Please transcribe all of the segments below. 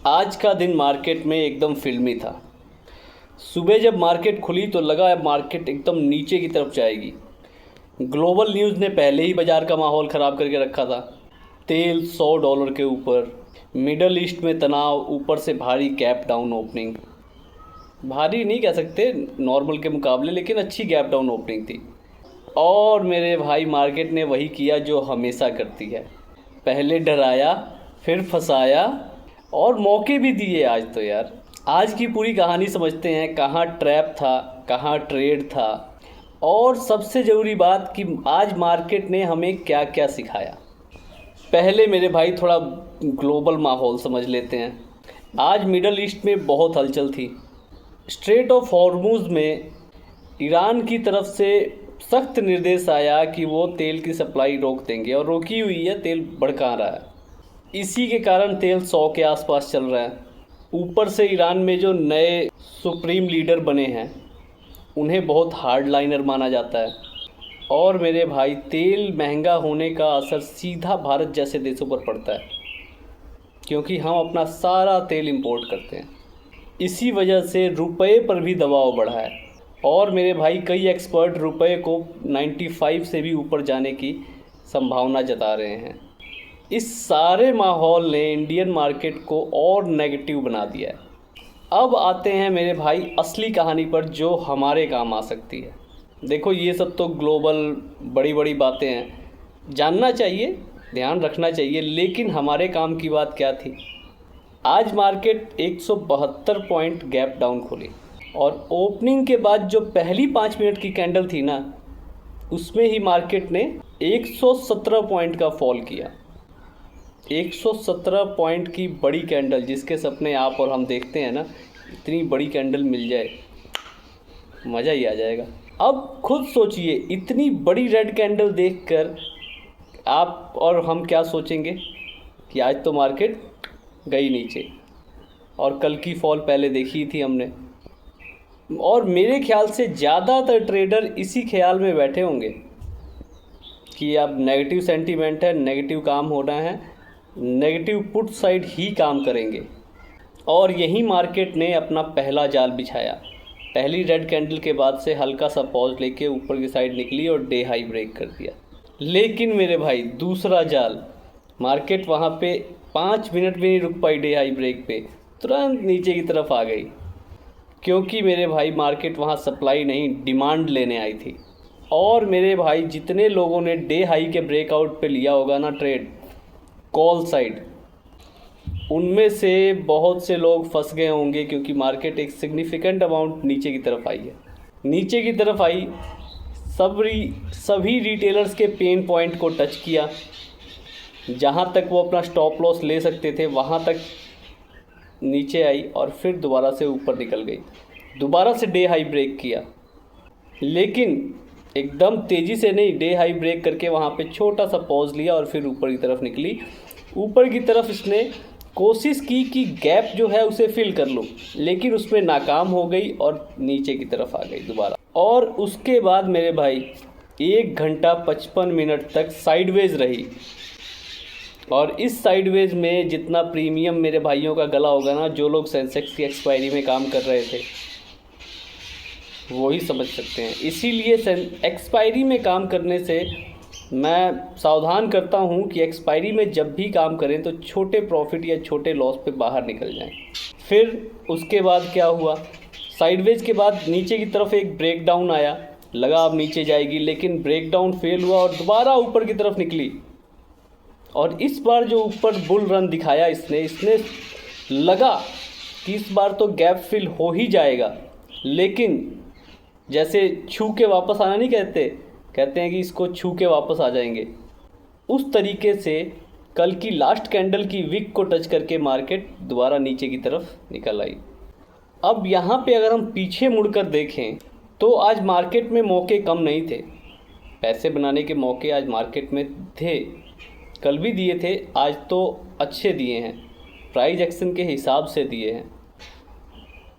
आज का दिन मार्केट में एकदम फिल्मी था। सुबह जब मार्केट खुली तो लगा अब मार्केट एकदम नीचे की तरफ जाएगी। ग्लोबल न्यूज़ ने पहले ही बाज़ार का माहौल ख़राब करके रखा था। तेल $100 के ऊपर, मिडल ईस्ट में तनाव, ऊपर से भारी गैप डाउन ओपनिंग। भारी नहीं कह सकते नॉर्मल के मुकाबले, लेकिन अच्छी गैप डाउन ओपनिंग थी। और मेरे भाई मार्केट ने वही किया जो हमेशा करती है, पहले डराया फिर फंसाया और मौके भी दिए। आज तो यार, आज की पूरी कहानी समझते हैं, कहाँ ट्रैप था, कहाँ ट्रेड था, और सबसे ज़रूरी बात कि आज मार्केट ने हमें क्या क्या सिखाया। पहले मेरे भाई थोड़ा ग्लोबल माहौल समझ लेते हैं। आज मिडल ईस्ट में बहुत हलचल थी। स्ट्रेट ऑफ हॉर्मुज़ में ईरान की तरफ से सख्त निर्देश आया कि वो तेल की सप्लाई रोक देंगे, और रोकी हुई है, तेल भड़का रहा है। इसी के कारण तेल 100 के आसपास चल रहा है। ऊपर से ईरान में जो नए सुप्रीम लीडर बने हैं उन्हें बहुत हार्ड लाइनर माना जाता है। और मेरे भाई तेल महंगा होने का असर सीधा भारत जैसे देशों पर पड़ता है, क्योंकि हम अपना सारा तेल इंपोर्ट करते हैं। इसी वजह से रुपए पर भी दबाव बढ़ा है। और मेरे भाई कई एक्सपर्ट रुपए को 95 से भी ऊपर जाने की संभावना जता रहे हैं। इस सारे माहौल ने इंडियन मार्केट को और नेगेटिव बना दिया है। अब आते हैं मेरे भाई असली कहानी पर, जो हमारे काम आ सकती है। देखो, ये सब तो ग्लोबल बड़ी बड़ी बातें हैं, जानना चाहिए, ध्यान रखना चाहिए, लेकिन हमारे काम की बात क्या थी। आज मार्केट 172 पॉइंट गैप डाउन खुली, और ओपनिंग के बाद जो पहली 5 मिनट की कैंडल थी ना, उसमें ही मार्केट ने 117 पॉइंट का फॉल किया। 117 पॉइंट की बड़ी कैंडल, जिसके सपने आप और हम देखते हैं ना, इतनी बड़ी कैंडल मिल जाए मज़ा ही आ जाएगा। अब खुद सोचिए, इतनी बड़ी रेड कैंडल देखकर आप और हम क्या सोचेंगे कि आज तो मार्केट गई नीचे, और कल की फॉल पहले देखी थी हमने। और मेरे ख्याल से ज़्यादातर ट्रेडर इसी ख्याल में बैठे होंगे कि अब नेगेटिव सेंटीमेंट है, नेगेटिव काम हो रहा है, नेगेटिव पुट साइड ही काम करेंगे। और यही मार्केट ने अपना पहला जाल बिछाया। पहली रेड कैंडल के बाद से हल्का सा पॉज लेके ऊपर की साइड निकली और डे हाई ब्रेक कर दिया। लेकिन मेरे भाई दूसरा जाल, मार्केट वहाँ पे 5 मिनट भी नहीं रुक पाई डे हाई ब्रेक पे, तुरंत नीचे की तरफ आ गई। क्योंकि मेरे भाई मार्केट वहाँ सप्लाई नहीं, डिमांड लेने आई थी। और मेरे भाई जितने लोगों ने डे हाई के ब्रेकआउट पे लिया होगा ना ट्रेड, कॉल साइड, उनमें से बहुत से लोग फंस गए होंगे, क्योंकि मार्केट एक सिग्निफिकेंट अमाउंट नीचे की तरफ आई है। नीचे की तरफ आई, सभी रिटेलर्स के पेन पॉइंट को टच किया। जहां तक वो अपना स्टॉप लॉस ले सकते थे वहां तक नीचे आई, और फिर दोबारा से ऊपर निकल गई। दोबारा से डे हाई ब्रेक किया, लेकिन एकदम तेज़ी से नहीं, डे हाई ब्रेक करके वहाँ पे छोटा सा पॉज लिया और फिर ऊपर की तरफ निकली। ऊपर की तरफ इसने कोशिश की कि गैप जो है उसे फिल कर लो, लेकिन उसमें नाकाम हो गई और नीचे की तरफ आ गई दोबारा। और उसके बाद मेरे भाई 1 घंटा 55 मिनट तक साइडवेज रही। और इस साइडवेज में जितना प्रीमियम मेरे भाइयों का गला होगा ना, जो लोग सेंसेक्स की एक्सपायरी में काम कर रहे थे वो ही समझ सकते हैं। इसीलिए एक्सपायरी में काम करने से मैं सावधान करता हूं कि एक्सपायरी में जब भी काम करें तो छोटे प्रॉफिट या छोटे लॉस पे बाहर निकल जाएं। फिर उसके बाद क्या हुआ, साइडवेज के बाद नीचे की तरफ एक ब्रेक डाउन आया, लगा अब नीचे जाएगी, लेकिन ब्रेक डाउन फेल हुआ और दोबारा ऊपर की तरफ निकली। और इस बार जो ऊपर बुल रन दिखाया इसने लगा कि इस बार तो गैप फिल हो ही जाएगा, लेकिन जैसे छू के वापस आना नहीं कहते हैं कि इसको छू के वापस आ जाएंगे, उस तरीके से कल की लास्ट कैंडल की विक को टच करके मार्केट दोबारा नीचे की तरफ निकल आई। अब यहाँ पे अगर हम पीछे मुड़कर देखें तो आज मार्केट में मौके कम नहीं थे। पैसे बनाने के मौके आज मार्केट में थे, कल भी दिए थे, आज तो अच्छे दिए हैं, प्राइस एक्शन के हिसाब से दिए हैं।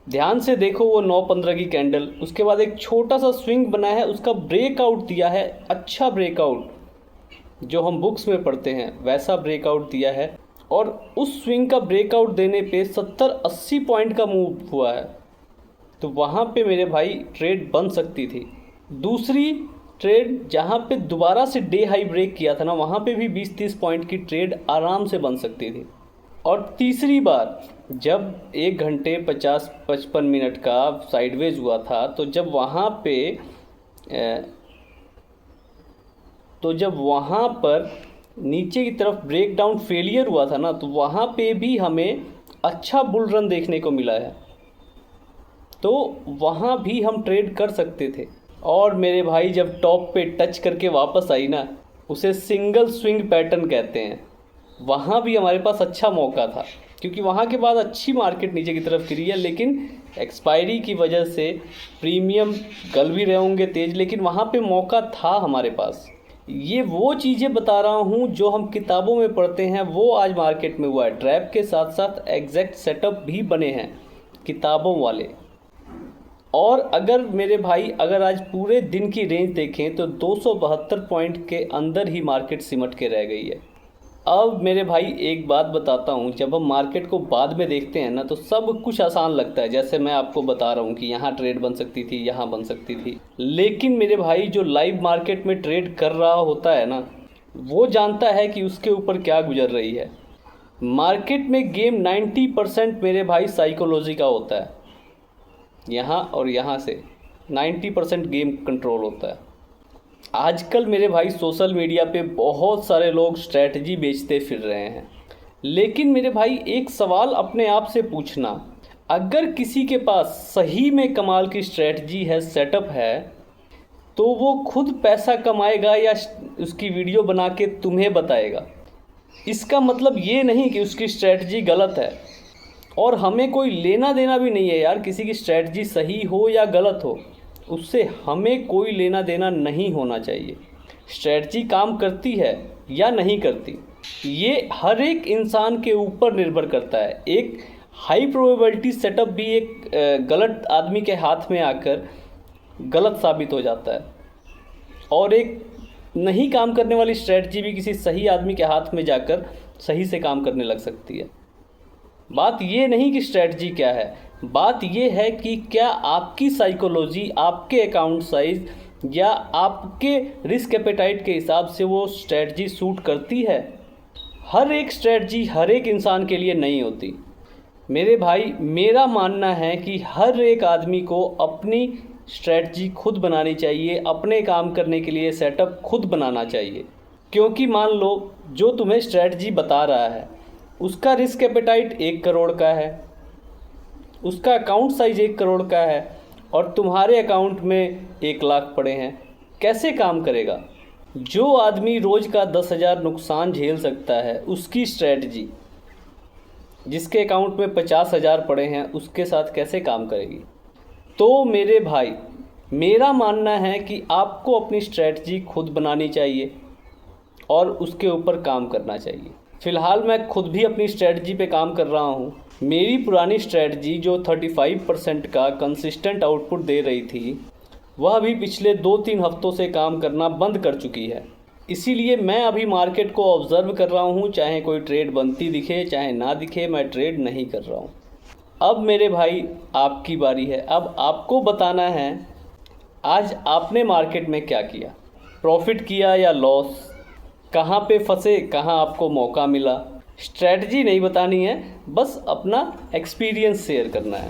ध्यान से देखो वो 9:15 की कैंडल, उसके बाद एक छोटा सा स्विंग बना है, उसका ब्रेकआउट दिया है, अच्छा ब्रेकआउट जो हम बुक्स में पढ़ते हैं वैसा ब्रेकआउट दिया है। और उस स्विंग का ब्रेकआउट देने पे 70-80 पॉइंट का मूव हुआ है, तो वहाँ पे मेरे भाई ट्रेड बन सकती थी। दूसरी ट्रेड जहाँ पे दोबारा से डे हाई ब्रेक किया था ना, वहाँ पे भी 20-30 पॉइंट की ट्रेड आराम से बन सकती थी। और तीसरी बार जब 1 घंटे 50-55 मिनट का साइडवेज हुआ था, तो जब वहाँ पर नीचे की तरफ ब्रेकडाउन फेलियर हुआ था ना, तो वहाँ पे भी हमें अच्छा बुल रन देखने को मिला है, तो वहाँ भी हम ट्रेड कर सकते थे। और मेरे भाई जब टॉप पे टच करके वापस आई ना, उसे सिंगल स्विंग पैटर्न कहते हैं, वहाँ भी हमारे पास अच्छा मौका था, क्योंकि वहाँ के बाद अच्छी मार्केट नीचे की तरफ गिरी है, लेकिन एक्सपायरी की वजह से प्रीमियम गल भी रहे होंगे तेज़, लेकिन वहाँ पे मौका था हमारे पास। ये वो चीज़ें बता रहा हूँ जो हम किताबों में पढ़ते हैं, वो आज मार्केट में हुआ है। ट्रैप के साथ साथ एग्जैक्ट सेटअप भी बने हैं किताबों वाले। और अगर मेरे भाई अगर आज पूरे दिन की रेंज देखें तो 272 पॉइंट के अंदर ही मार्केट सिमट के रह गई है। अब मेरे भाई एक बात बताता हूँ, जब हम मार्केट को बाद में देखते हैं ना, तो सब कुछ आसान लगता है। जैसे मैं आपको बता रहा हूँ कि यहाँ ट्रेड बन सकती थी, यहाँ बन सकती थी, लेकिन मेरे भाई जो लाइव मार्केट में ट्रेड कर रहा होता है ना, वो जानता है कि उसके ऊपर क्या गुजर रही है। मार्केट में गेम 90% मेरे भाई साइकोलॉजी का होता है। यहाँ और यहाँ से 90% गेम कंट्रोल होता है। आजकल मेरे भाई सोशल मीडिया पे बहुत सारे लोग स्ट्रैटेजी बेचते फिर रहे हैं, लेकिन मेरे भाई एक सवाल अपने आप से पूछना, अगर किसी के पास सही में कमाल की स्ट्रैटेजी है, सेटअप है, तो वो खुद पैसा कमाएगा या उसकी वीडियो बना के तुम्हें बताएगा? इसका मतलब ये नहीं कि उसकी स्ट्रैटेजी गलत है, और हमें कोई लेना देना भी नहीं है यार किसी की स्ट्रैटेजी सही हो या गलत हो, उससे हमें कोई लेना देना नहीं होना चाहिए। स्ट्रैटेजी काम करती है या नहीं करती, ये हर एक इंसान के ऊपर निर्भर करता है। एक हाई प्रोबेबिलिटी सेटअप भी एक गलत आदमी के हाथ में आकर गलत साबित हो जाता है, और एक नहीं काम करने वाली स्ट्रैटेजी भी किसी सही आदमी के हाथ में जाकर सही से काम करने लग सकती है। बात ये नहीं कि स्ट्रैटेजी क्या है, बात ये है कि क्या आपकी साइकोलॉजी, आपके अकाउंट साइज या आपके रिस्क एपेटाइट के हिसाब से वो स्ट्रैटेजी सूट करती है। हर एक स्ट्रैटेजी हर एक इंसान के लिए नहीं होती मेरे भाई। मेरा मानना है कि हर एक आदमी को अपनी स्ट्रैटेजी खुद बनानी चाहिए, अपने काम करने के लिए सेटअप खुद बनाना चाहिए। क्योंकि मान लो जो तुम्हें स्ट्रैटेजी बता रहा है उसका रिस्क एपेटाइट 1 करोड़ का है, उसका अकाउंट साइज 1 करोड़ का है, और तुम्हारे अकाउंट में 1 लाख पड़े हैं, कैसे काम करेगा? जो आदमी रोज़ का 10,000 नुकसान झेल सकता है, उसकी स्ट्रैटेजी जिसके अकाउंट में 50,000 पड़े हैं, उसके साथ कैसे काम करेगी? तो मेरे भाई मेरा मानना है कि आपको अपनी स्ट्रैटेजी खुद बनानी चाहिए और उसके ऊपर काम करना चाहिए। फ़िलहाल मैं खुद भी अपनी स्ट्रैटेजी पे काम कर रहा हूँ। मेरी पुरानी स्ट्रैटेजी जो 35% का कंसिस्टेंट आउटपुट दे रही थी, वह भी पिछले 2-3 हफ्तों से काम करना बंद कर चुकी है। इसीलिए मैं अभी मार्केट को ऑब्ज़र्व कर रहा हूँ, चाहे कोई ट्रेड बनती दिखे चाहे ना दिखे, मैं ट्रेड नहीं कर रहा हूँ। अब मेरे भाई आपकी बारी है, अब आपको बताना है आज आपने मार्केट में क्या किया, प्रॉफिट किया या लॉस, कहाँ पे फंसे, कहाँ आपको मौका मिला। स्ट्रैटेजी नहीं बतानी है, बस अपना एक्सपीरियंस शेयर करना है।